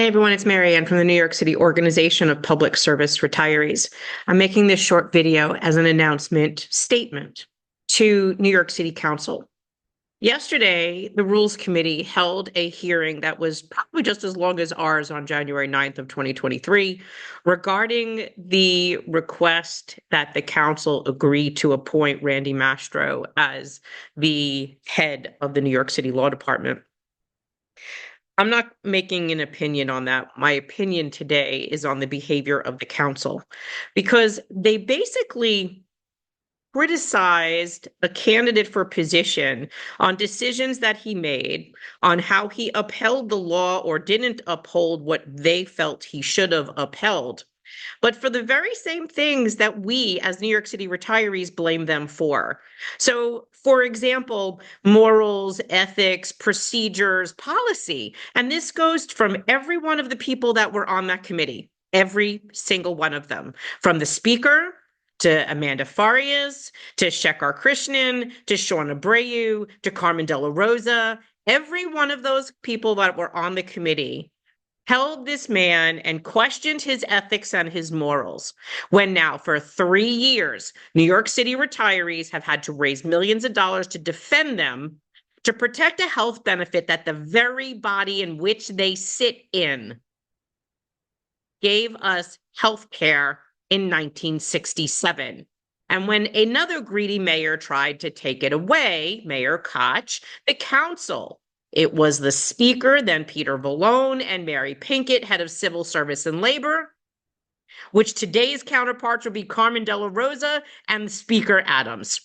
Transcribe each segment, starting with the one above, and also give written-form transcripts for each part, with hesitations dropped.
Hey everyone, it's Mary Ann from the New York City Organization of Public Service Retirees. I'm making this short video as an announcement statement to New York City Council. Yesterday, the Rules Committee held a hearing that was probably just as long as ours on January 9th of 2023 regarding the request that the council agree to appoint Randy Mastro as the head of the New York City Law Department. I'm not making an opinion on that. My opinion today is on the behavior of the council because they basically criticized a candidate for position on decisions that he made, on how he upheld the law or didn't uphold what they felt he should have upheld, but for the very same things that we as New York City retirees blame them for. So, for example, morals, ethics, procedures, policy. And this goes from every one of the people that were on that committee, every single one of them, from the speaker to Amanda Farias, to Shekhar Krishnan, to Sean Abreu, to Carmen De La Rosa. Every one of those people that were on the committee held this man and questioned his ethics and his morals. When now, for 3 years, New York City retirees have had to raise millions of dollars to defend them, to protect a health benefit that the very body in which they sit in gave us health care in 1967. And when another greedy mayor tried to take it away, Mayor Koch, the council, it was the speaker, then Peter Vallone, and Mary Pinkett, head of civil service and labor, which today's counterparts would be Carmen De La Rosa and Speaker Adams,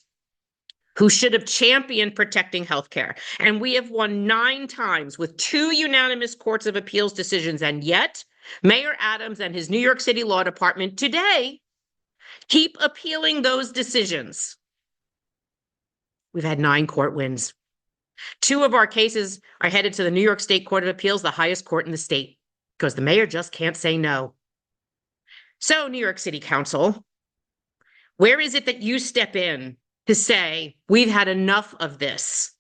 who should have championed protecting healthcare. And we have won 9 times with 2 unanimous courts of appeals decisions. And yet, Mayor Adams and his New York City Law Department today keep appealing those decisions. We've had 9 court wins. 2 of our cases are headed to the New York State Court of Appeals, the highest court in the state, because the mayor just can't say no. So, New York City Council, where is it that you step in to say, we've had enough of this?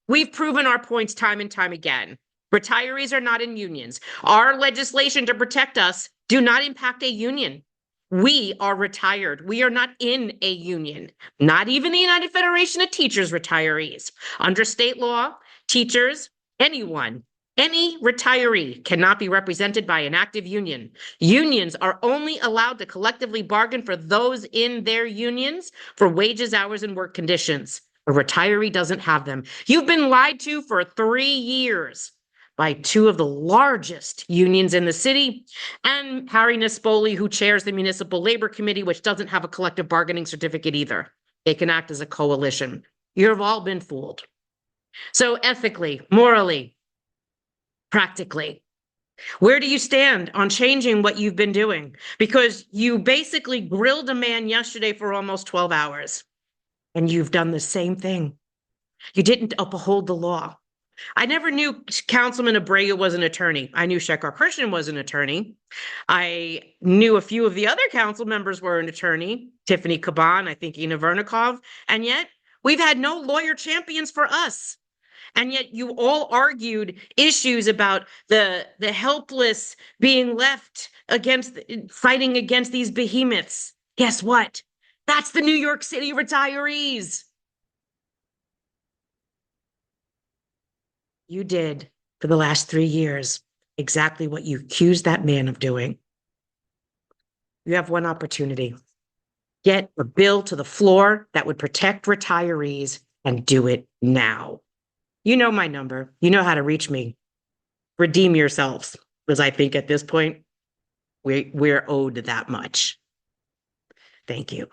We've proven our points time and time again. Retirees are not in unions. Our legislation to protect us do not impact a union. We are retired. We are not in a union, not even the United Federation of Teachers retirees. Under state law, teachers, anyone, any retiree cannot be represented by an active union. Unions are only allowed to collectively bargain for those in their unions for wages, hours, and work conditions. A retiree doesn't have them. You've been lied to for 3 years by 2 of the largest unions in the city, and Harry Nespoli, who chairs the Municipal Labor Committee, which doesn't have a collective bargaining certificate either. They can act as a coalition. You've all been fooled. So ethically, morally, practically, where do you stand on changing what you've been doing? Because you basically grilled a man yesterday for almost 12 hours, and you've done the same thing. You didn't uphold the law. I never knew Councilman Abreu was an attorney. I knew Shekhar Krishnan was an attorney. I knew a few of the other council members were an attorney, Tiffany Caban, I think Ina Vernikov, and yet we've had no lawyer champions for us. And yet you all argued issues about the helpless being left against, fighting against these behemoths. Guess what? That's the New York City retirees. You did for the last 3 years exactly what you accused that man of doing. You have one opportunity. Get a bill to the floor that would protect retirees and do it now. You know my number. You know how to reach me. Redeem yourselves, because I think at this point, we're owed that much. Thank you.